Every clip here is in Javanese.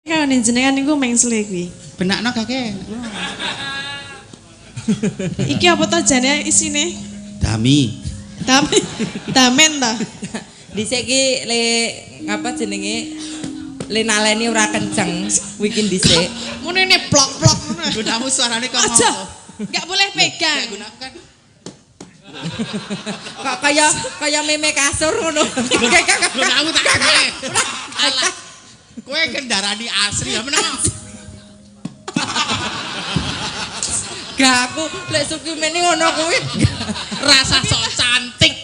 Kawan jenengan niku mengsle kuwi. Benakno gake. Iki apa to jane isine? Dami. Damen ta. Dhisik ki le apa jenenge le naleni ora kenceng wikin dhisik. Munine blok-blok ngono. Gunamu suarane kok Aja. ngono. Enggak boleh pegang. Gunakan. Kok kaya meme kasur ngono. Gunamu tak gawe. Alah. Kowe kendarani asli ya meneng. Gak aku lek Sukimene ngono kuwi. Rasa sok cantik.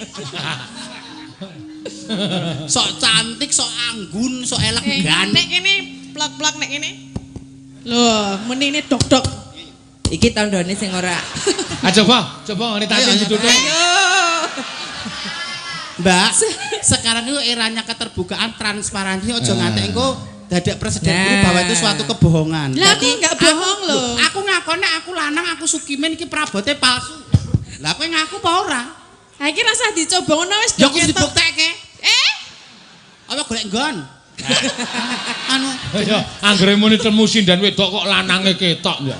Sok cantik, sok anggun, sok elegan. Nek kene plak-plak nek kene. Loh, menine dok-dok. Iki tandane sing ora. Coba ngitatin ditutup. Ayo. Mbak, sekarang itu eranya keterbukaan, transparansi, ojo ngantek engko dadak presiden guru bahwa itu suatu kebohongan. Lah aku enggak bohong loh. Aku ngakone aku lanang, aku Sukimen iki prabote palsu. Lah kowe ngaku apa ora? Ha iki rasa dicoba ngono wis Ya aku dibuktekke. Apa golek nggon? Anu, Ya, anggere muni temu sindan wedok kok lanange ketok ya.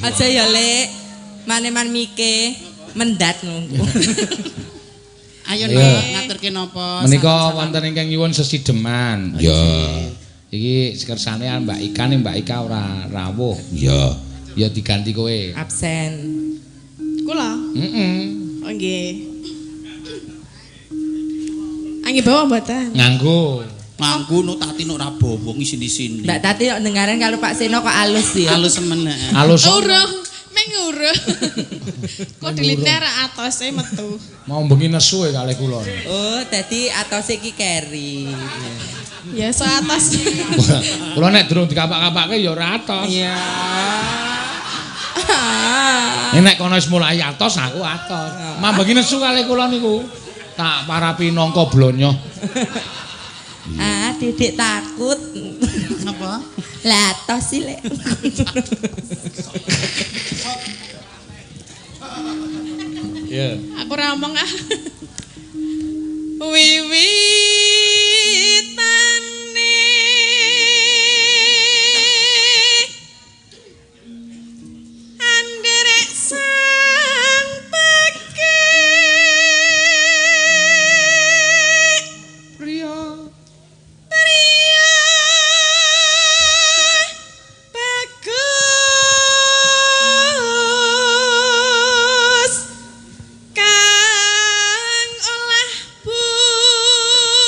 Aja ya Lek. Maneman mike mendat ngono. ayo Nek, ngaturke napa? Menika wonten ingkang nyuwun sesideman. Ya. Iki kersane Mbak Ika ning Mbak Ika ora rawuh. Ya. Ya diganti kowe. Absen. Kula. Heeh. Oh nggih. Angge bawa mboten? Nganggo. Nganggo no tati no ra bawa ngisini-sini. Mbak Tati kok dengaren karo Pak Seno kok alus ya. Halus semen heeh. Alus. Urung, mengurung. Kok dilitnya ra atose metu. Mau bengi nesu e kalih kula. Oh, dadi atose iki keri. Ya so atas. Kula nek durung dikapak-kapake ya ora atos. Iya. Nek kono wis mulai atos aku atos. Mambengi nesu kalih kula niku. Tak parapi nangka blonyo. Ah, Didik takut. Napa? Lah tos sih Lek. Iya. Aku ora omong ah. Wiwitane anderek sang peke Priya bagus kang olah budaya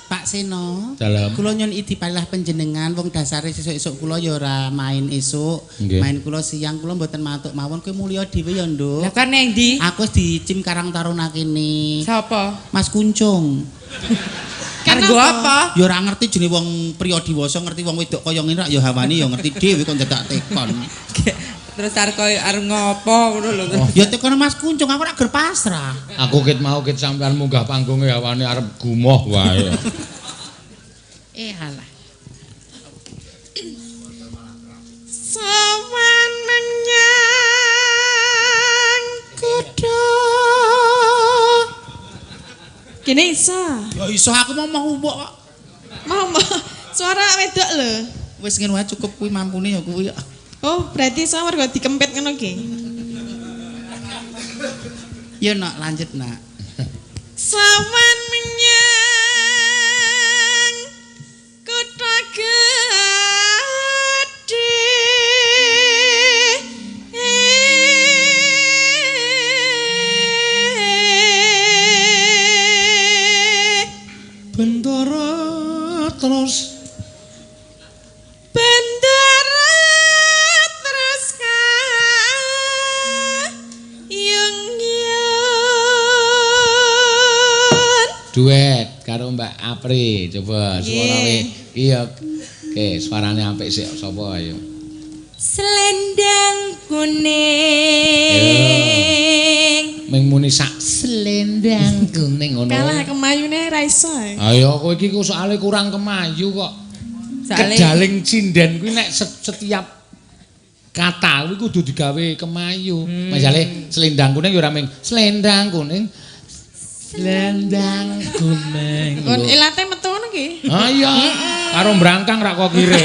Pak Seno. dalam. Kula nyun idi palilah panjenengan wong dasare sesuk-esuk kula ya ora main esuk. Nggih. Main kula siang kula mboten matuk mawon kowe mulya dhewe ya, Nduk. Lah kan nang ndi? Aku wis dicim Karang Taruna kene. Sapa? Mas Kuncung. Kargo apa? Ya ora ngerti jenenge wong priya diwasa ngerti wong wedok kaya ngene rak ya hawani ya ngerti dhewe kok dadak tekon. Terus arep ngopo ngono lho. Ya tekon Mas Kuncung aku ora ger pasrah. Aku ket mau ket sampean munggah panggunge awane arep gumoh wae. Alah. Sawan menyang kuda. Kene iso. Ya iso aku mau mbok kok. Mau suara wedok lho. Wis ngene wae cukup kuwi mampune ya kuwi. Oh, berarti iso mergo dikempit ngono ki. Ya nak lanjut nak. Sawan menyang kutha gedhe. Bendara terus Bendera terus kayung-yung. duet karo Mbak Apri. Coba suarane. Iya. Oke, suarane apik sik sapa ayo. Selendang kuning. Ming muni sak selendang kuning ngono. Kalah kemayune ra iso. Ayo kowe iki kok soalé kurang kemayu kok. Soale Kejaling cinden kuwi nek setiap kata kuwi kudu digawe kemayu. Misale selendang kuning ya ora mung selendang kuning. Selendang kuning. Kon ilate metu ngono ki. Ah iya. Karo brangkang rak kok kire.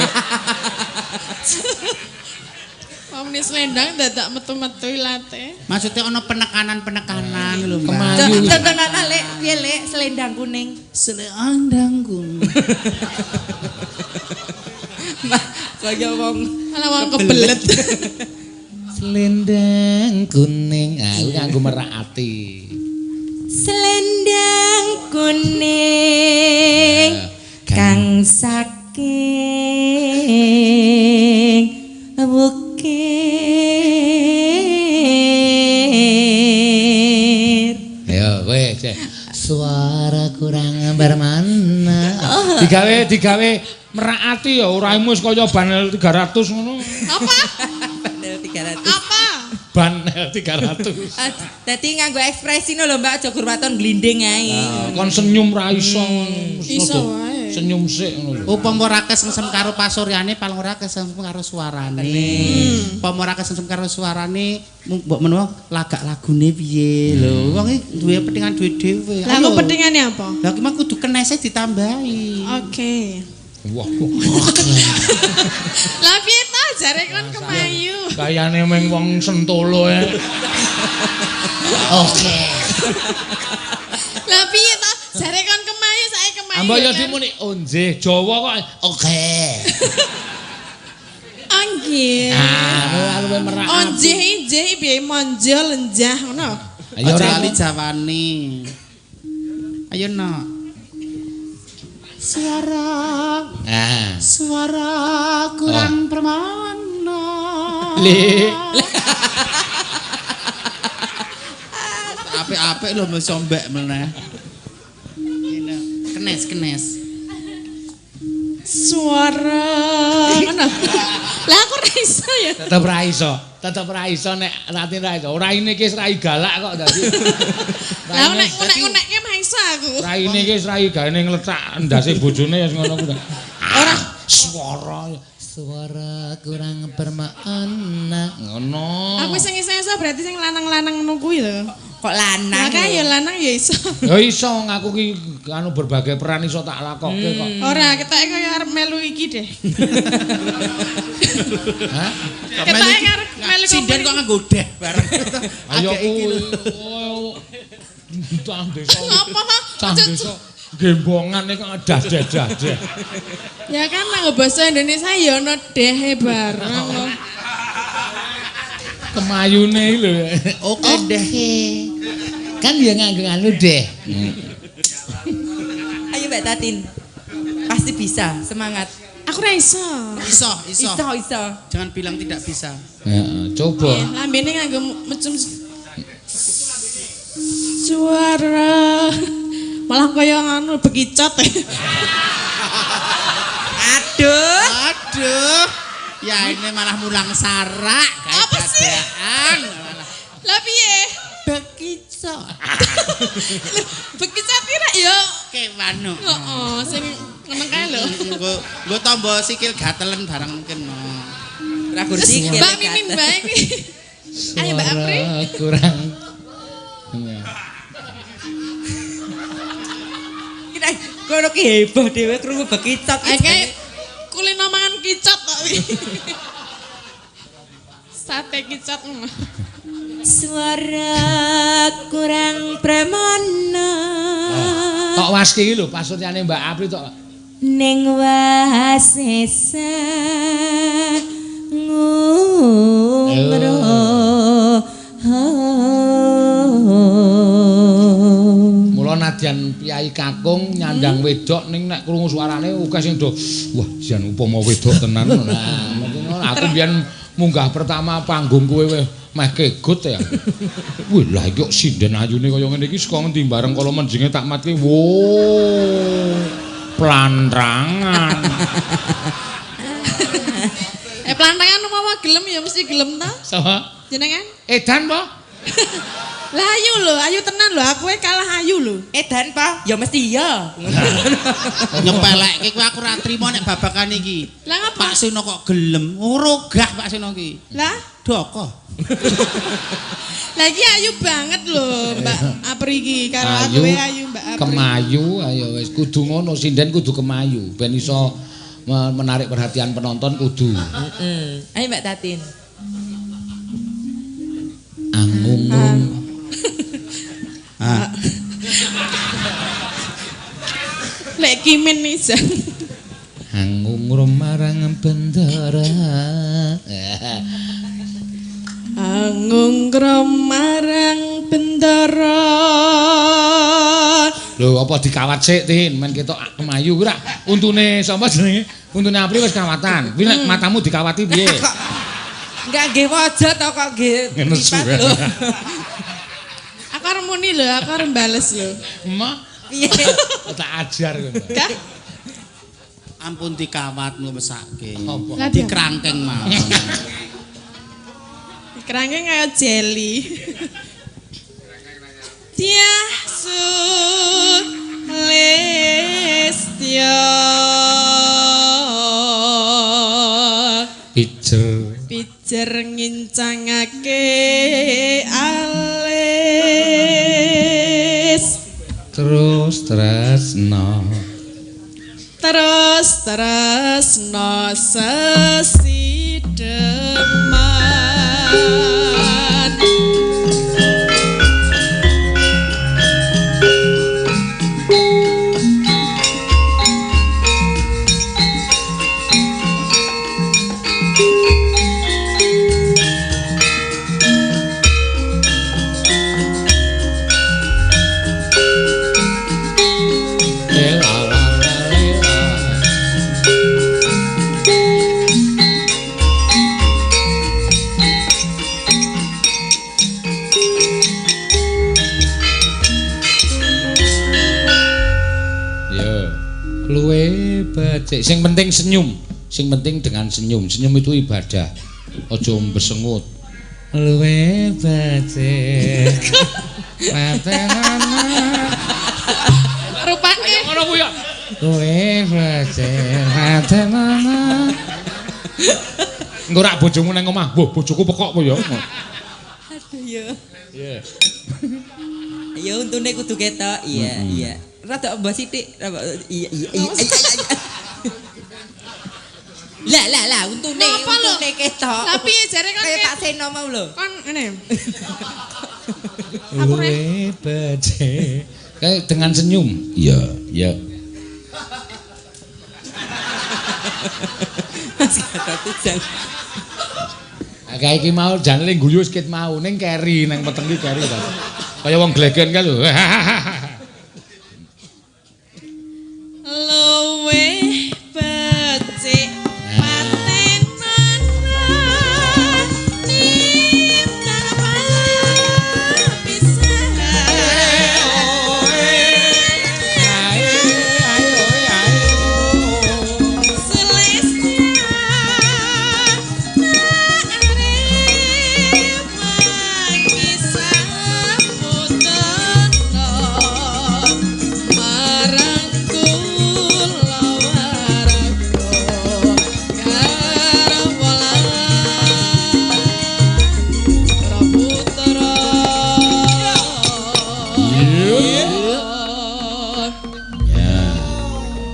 Omni selendang dadak metu-metu ilate. Maksudnya ono penekanan-penekanan lho, Mbak. Kemayu. Tontonan lek piye lek selendang kuning. Selendang kuning. Kaya wong Ala wong kebelet. Selendang kuning. Ah, kuwi kanggo merak ati. selendang kuning kang saking bukit. Ayo kowe suara kurang bermana. Digawe merak ati ya ora wis kaya banel 300 ngono. Apa? Bandel 300. Apa? Banel 300. Dadi nganggo ekspresi lho Mbak aja gurwaton glinding ae. Kon senyum ra iso. Iso wae. Senyum sik ngono lho. Upama ora kesem karo pasuryane paling ora kesem karo suarane. Upama ora kesem karo suarane mbok menawa lagak lagune piye lho. Wong iki duwe petingan duwe dhewe. Lah kok petingane apa? Lah ki mah kudu kenese ditambahi. Oke. Wah. Lah piye ta jare kon kemayu? Kayane meng wong Sentolo ya. Oke. Lah piye ta jare kon kemayu sae kemayu. Ambo ya dimuni onje Jawa kok oke. Anggih. Ah, luwe merak. Onjeh piye monjo lenjah ngono. Ayo Aja ora lali jawane. Ayo no. Suara kurang permana. Le. Apik-apik lho mesti ombek meneh. Kenes. Suara ngono. Lah aku ora iso ya. Tetep ra iso nek ratin ra iso. Raine iki rai galak kok dadi. Lah nek-nekke mah iso aku. Raine iki rai gawe ngletak ndase bojone ya ngono kuwi. Ora suara kurang bermakna ngono. Aku sing iso berarti sing lanang-lanang ngono kuwi lho. Kok lanang? Lah kan ya lanang ya iso. Ya iso ngaku ki anu berbagai peran iso tak lakokke kok. Ora, ketoke kaya arep melu iki deh. Hah? Ketoke arep melu Sinden kok nganggo deh bareng. Ayo Agak iki lho. Cah desa. Apa kok? Cah desa gembongan kok dadah-dadah. Ya kan nang basa Indonesia ya ono dehe bareng lho. Kemayune lho. Oke deh. Kan ya nganggo anu deh. Ayo Mbak Tatin. Pasti bisa, semangat. Aku ora iso. Iso. Iso. Jangan bilang tidak bisa. Heeh, coba. Lambene nganggo mecum suara. Malah kaya anu bekicot. Aduh. Ya ini malah mulang sarak. Apa sih? Lah piye? Bekicot. Bekicot kira ya. Kewano. Heeh, sing ngono kae lho. Nggo tombo sikil gatelen bareng kena. Ora kursi Mbak Mimin bae iki. Ayo Mbak Apri. Kurang. Kira kono ki heboh dhewe krungu bekicot. Kayak kulino mangan kicot kok iki. Sate kicot. Suara kurang pramana. Tok waski iki lho pasuryane Mbak Apri tok. Ning wasesa ngungro. Mula nadyan piyai kakung nyandang wedok ning nek krungu suarane akeh sing do wah jan upama wedok tenan. Nah, mungkin aku mbiyen munggah pertama panggung kowe meh kegut ya. Wih lah iki kok sinden ayune kaya ngene iki saka ngendi bareng kala menjenge tak matke. Wo. Plantrangan. Plantangan umpama gelem ya mesti gelem ta? Sapa? Jenengan? Edan po? Lah ayu tenan lho, aku kalah ayu lho. Edan, Pak. Ya mesti iya. Nyepelekke kowe aku ora trimo nek babakan iki. Lah ngapa? Pak Seno kok gelem ngrogah Pak Seno iki. Lah, Doko. lagi ayu banget lho, Mbak Apri iki karo aku ayu Mbak Apri. Kemayu, ayo wis kudu ngono, sinden kudu kemayu ben iso menarik perhatian penonton kudu. Ayo Mbak Tatin. Angung. Lek kimen nisan. Angung marang bendara. Angung marang bendara. Lho apa dikawat sik Tin, men ketok kemayu ora. Untune sapa jenenge? Untune Apri wis kawatan. Kuwi nek matamu dikawati piye? Enggak nggih wajah to kok nggih. Lipat lho. Aku arep muni lho, aku arep bales lho. Emak Piye? tak ajar kowe. Kah? Ampun dikawat mesake. Lah, Dikrangkeng mawon. Kerangnya kayak jelly. Tiah sun lestio. Pijer ngincangake alis. Terus tresno. Terus no sesideman. Sing penting senyum. Sing penting dengan senyum. Senyum itu ibadah. Aja besengut. Luwe becik. Patenana. Rupane Ngono ku ya. Luwe becik. Patenana. Engko rak bojomu nang omah. Wah, bojoku pekok po ya. Aduh ya. Iya. Ya untune kudu ketok. Iya. Rada mbah sithik. Iya. Lah, untune ketok. Tapi jare kan kayak Pak Seno mau lho. Kan ngene. Luwe becik. Kayak dengan senyum. Iya. Mas Gatot jan. Kayak iki mau jane guyu sikit mau ning keri nang peteng iki keri ta. Kaya wong glegen kan lho. Luwe becik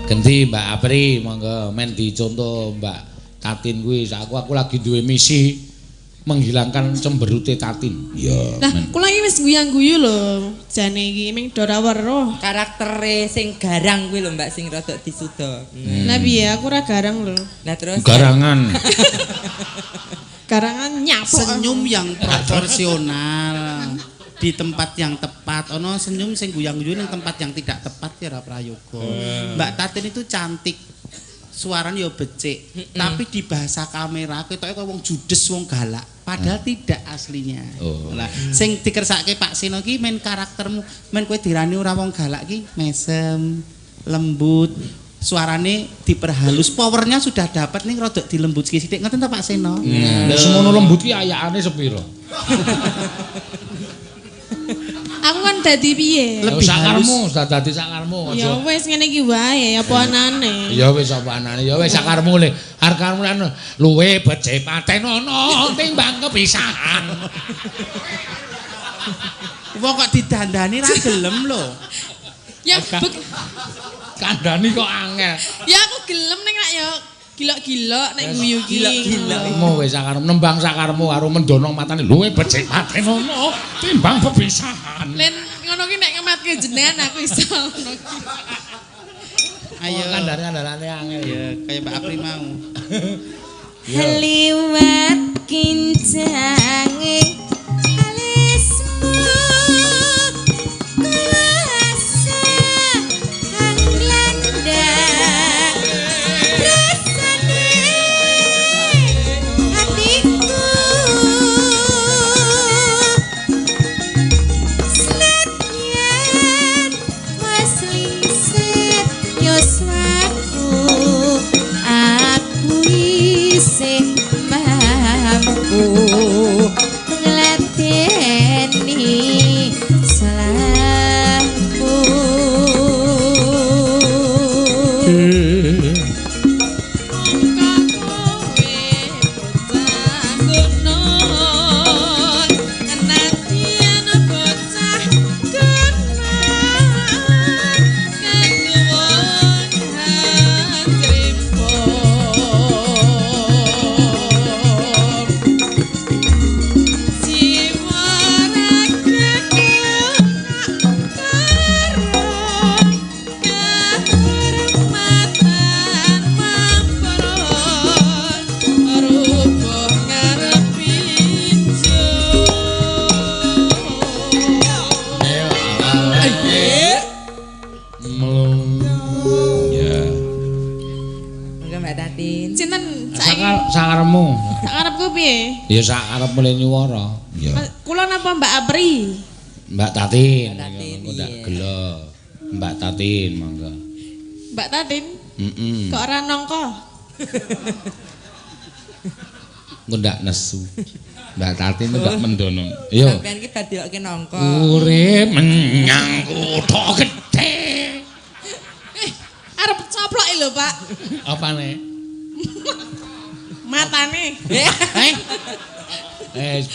Genti Mbak Apri monggo men dicontoh Mbak Tatin kuwi aku lagi duwe misi menghilangkan cemberute Tatin. Iya. Lah, kula iki wis guyang-guyu lho. Jane iki ming Dora weruh. Karaktere sing garang kuwi lho Mbak sing rada disuda. Lah piye aku ora garang lho. Lah terus Garangan. Garangan nyapok. Senyum yang proporsional di tempat yang tepat. Ono senyum sing guyang-guyu ning tempat yang tidak tepat ya ora prayoga. Mbak Tatin itu cantik. Suaranya ya becik, tapi di bahasa kamera ketoke koyo wong judes, wong galak, padahal tidak aslinya. Lah, sing dikersake Pak Seno ki men karaktermu, men kowe dirani ora wong galak ki mesem, lembut, suarane diperhalus, powernya sudah dapat ning rodok dilembut sithik. Ngoten ta Pak Seno? Semono lembut ki ayakane sepiro? dadi piye? Lebih sakarmu, dadi sakarmu aja. Ya wis ngene iki wae, apa anane? Ya wis apa anane, ya wis sakarmu le. Arep lan luwe becik patenono timbang kepisahan. Wong kok didandani ra gelem lho. Ya Kandhani kok angel. ya aku gelem ning nek ya gilok-gilok nek guyu iki. Mu wis sakarmu nembang sakarmu karo mendono matane luwe becik patenono timbang kepisahan. Len ngono ki nek ngematke jenengan aku iso ngono ki. Ayo kandhane angel. Ya kayak Mbak Apri mau. Liwat kincange alismu kuasa anglanda rasane hatiku senadyan wis liset yoswaku aku isih mampu ngladeni salahku Sakarepmu. Sakarepku piye? Ya sakarepmu le nyuwara. Ya. Kula napa Mbak Apri? Mbak Tatin. Engko ndak gelo. Mbak Tatin mangga. Mbak Tatin? Heeh. Kok ora nangka? Engko ndak nesu. Mbak Tatin ndak mendono. Yo. Sampeyan ki dadiokke nangka. Urip menyang kutha gedhe. Arep coplok lho, Pak. Apane? Matane.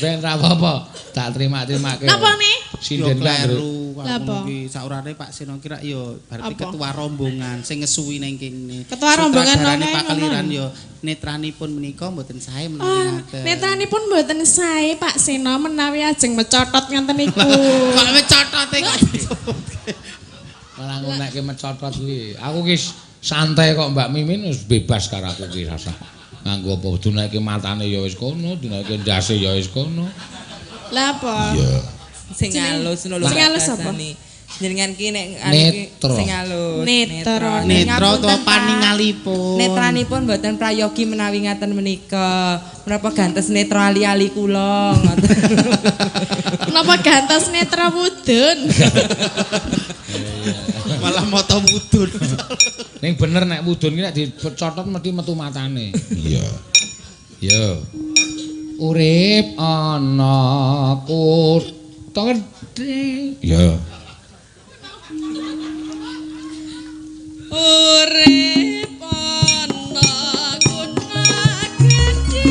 Ben ra apa-apa. Tak terima-terimake. Napa nih? Sinden kleru Apa? iki saurane Pak Sino kira ya berarti ketua rombongan sing ngesuwi ning kene. Ketua rombongan Sutradarane nang Pak ngono. Keliran ya netranipun menika mboten sae menawi ngaten. Netranipun mboten sae Pak Seno menawi ajeng mecotot ngoten niku. Kok mecotote kok. Malah ngonekke mecotot kuwi. Aku ki santai kok Mbak Mimin wis bebas karo aku ki rasa. Nganggo apa dunake matane ya wis kono, dunake ndase ya wis kono. Lah apa? Iya. Sing halus lho. Sing halus apa? Jenengan ki nek Netro. sing halus. Netro. Netro utawa paningalipun. Netranipun mboten prayogi menawi ngaten menika. Menapa gantes netra ali-ali kula ngoten. Kenapa gantos netra wudun? Malah moto wudun. Ning bener nek wudun ki nek dicotot mesti metu matane. Iya. Yo. Urip ana kutha gedhe. Yo. Urip ana kutha gedhe.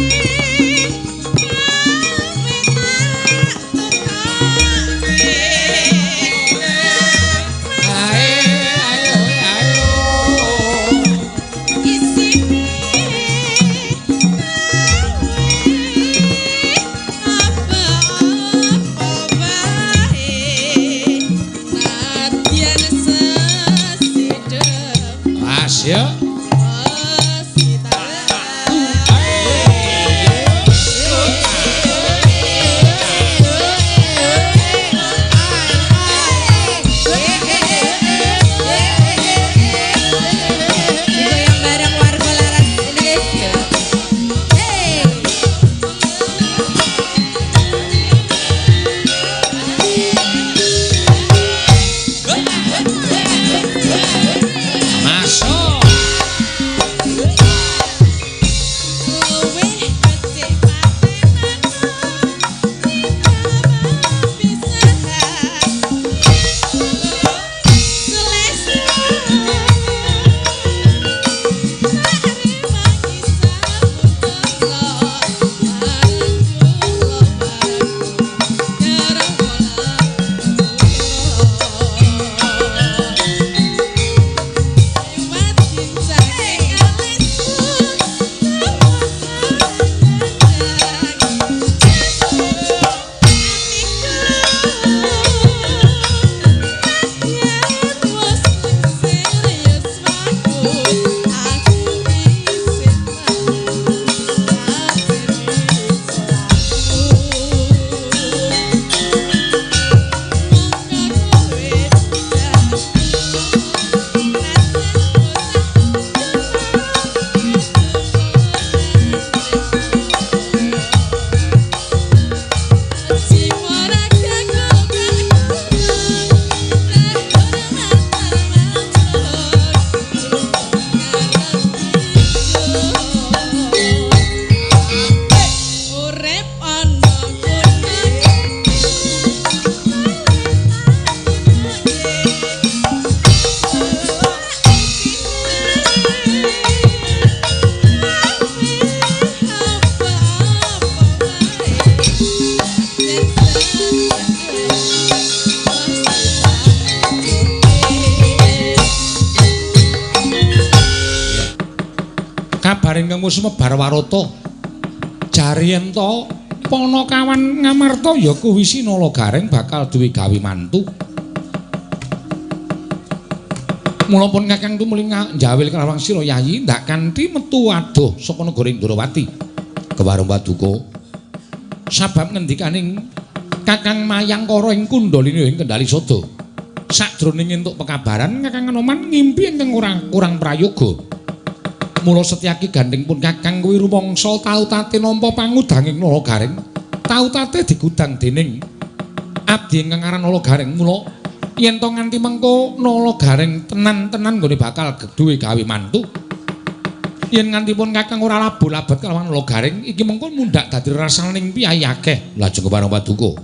Ya. Masuk. Garing kang wis mebar warata. Jare yen to Panakawan Ngamarta ya kuwi Sinala Garing bakal duwe gawe mantu. Mula pun Kakang tumuli njawil kalawang sira Yayi ndak kanthi metu adoh saka negara Indrawati. Kewarung Paduka. Sabab ngendikaning Kakang Mayangkara ing Kundalina ing Kendali Sada. Sadroning entuk pekabaran Kakang Anoman ngimpi ingkang kurang prayoga. Mula Setyaki gandeng pun Kakang kuwi rumangsa tautate nampa pangudanging Nala Garing. Tautate digudang dening abdi ingkang aran Nala Garing. Mula yen to nganti mengko Nala Garing tenan-tenan nggone bakal duwe gawe mantu. Yen nganti pun Kakang ora labet kalawan Nala Garing iki mengko mundhak dadi rasaning piyai akeh. Lajeng kepareng Paduka.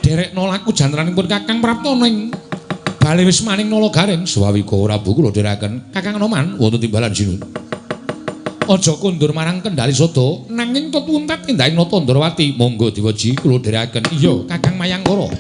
Derek nolaku janranipun Kakang prapta ning bale wis maning Nala Garing swawika Prabu kula dherekaken Kakang Anoman wonten timbalan sinun. Aja kondur marang Kendali Sada nanging tetuntet indahing Nata Ndrawati. Monggo diwaji kula dherekaken. Iya Kakang Mayangkara.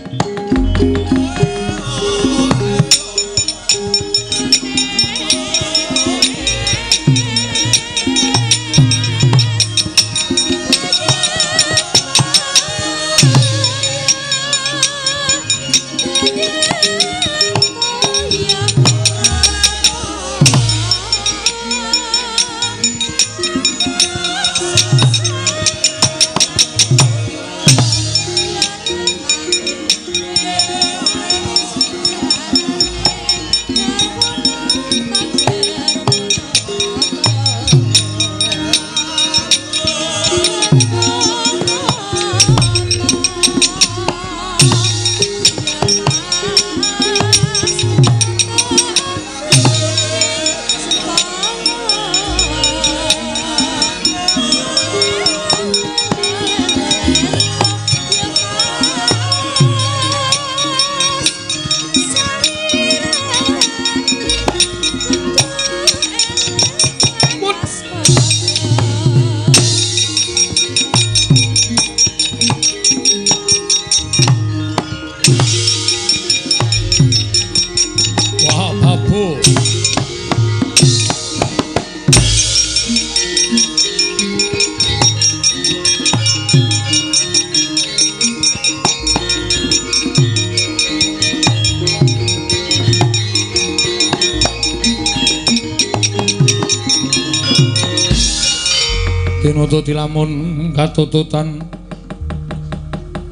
Dadi lamun katututan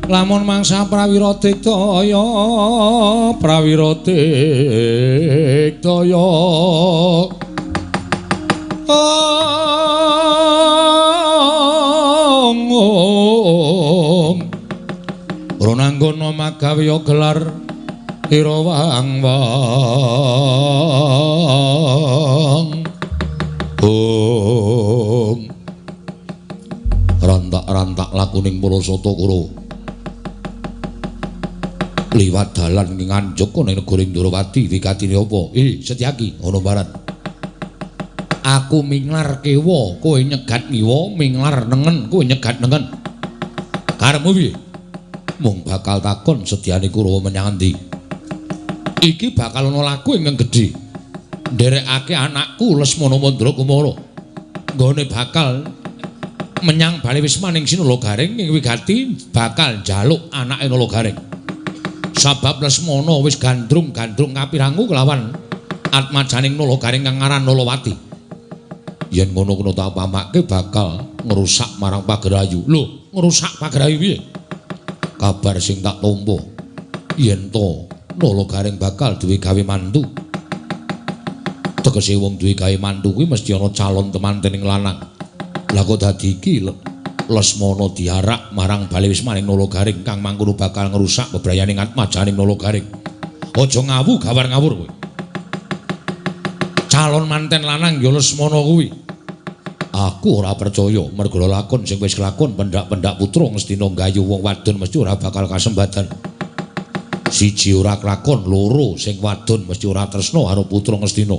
lamun mangsa prawira digdaya Ronanggana magawe gelar Irawang rantak-rantak lakuning para Satakara liwat dalan ing Anjuk ning negara Indrawati wikatine apa? Setyaki ana barat. Aku minglar kewa, kowe nyegat ngiwa, minglar nengen, kowe nyegat nengen. Karepmu piye? Mung bakal takon Setyane Kurawa menyang endi? Iki bakal ana laku ingkang gedhe. Nderekake anakku Lesmana Mandra Kumara. Nggone bakal menyang bali wis maning Sinala Garing ing wigati bakal njaluk anake Nala Garing. Sabab Lesmana wis gandrung-gandrung kapirangu kelawan atmajaning Nala Garing kang aran Nalawati. Yen ngono kena tak pamake bakal ngrusak marang Pagerayu. Lho, ngrusak Pagerayu piye? Kabar sing tak tampa yen to Nala Garing bakal duwe gawe mantu. Tegese wong duwe gawe mantu kuwi mesti ana calon temantening lanang. Lah kok dadi iki Lesmana diarak marang bali wis maning Nala Garing kang mangkono bakal ngrusak bebrayaning atmajaning Nala Garing. Aja ngawu gawar ngawur kowe. Calon manten lanang ya Lesmana kuwi. Aku ora percaya merga lakon sing wis kelakon pendak-pendak putra ngestina nggayu wong wadon mesti ora bakal kasembatan. Siji ora kelakon, loro sing wadon mesti ora tresna karo putra ngestina.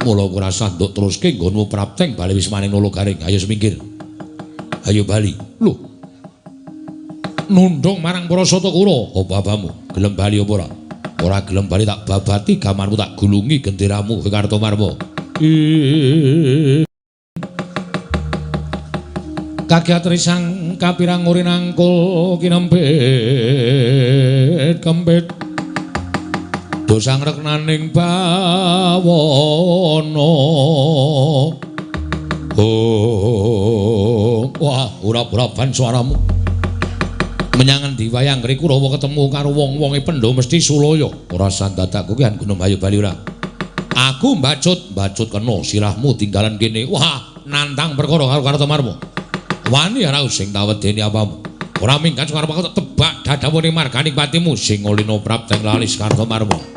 Mula ora sanduk teruske nggonmu prapteng bali wis maning Nala Garing. Ayo semingkir. Ayo bali. Lho. Nundung marang para Satakara, apa babamu? Gelem bali apa ora? Ora gelem bali tak babati gamarmu tak gulungi genderamu Kartomarma. kagiat risang kapirang uri nangkul kinempit kempit dosang reknaning bawono wah urap-urapan suaramu menyangan diwayang ngri Kurawa ketemu karo wong-wonge Pendho mesti sulaya ora sandadakku ki Gunung Bayu Bali ora aku mbacut kena sirahmu tinggalan kene wah nantang perkara karo Kartomarma wani ora sing tawedeni apamu ora minggat karo aku tebak dadawone marganing patimu sing ngolina prapteng lalis Kartomarma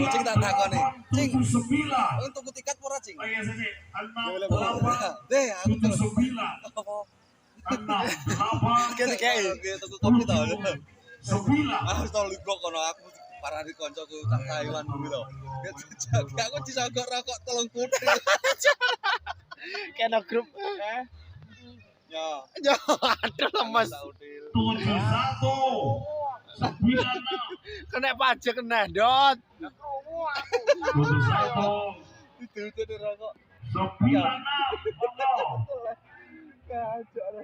Cing tak takoni. Cing. Untuk tiket ora, Cing? Deh, aku terus. Kayak tuku kopi to. Aku tau liblok kono aku parani koncoku sak Taiwan kuwi to. Aku disogok rokok 3 kuthi. Kena grup. Ya. Ya, aduh lemes. 71 Kena pajak kena, Dot. 91 Itu rokok. 96 Kacau.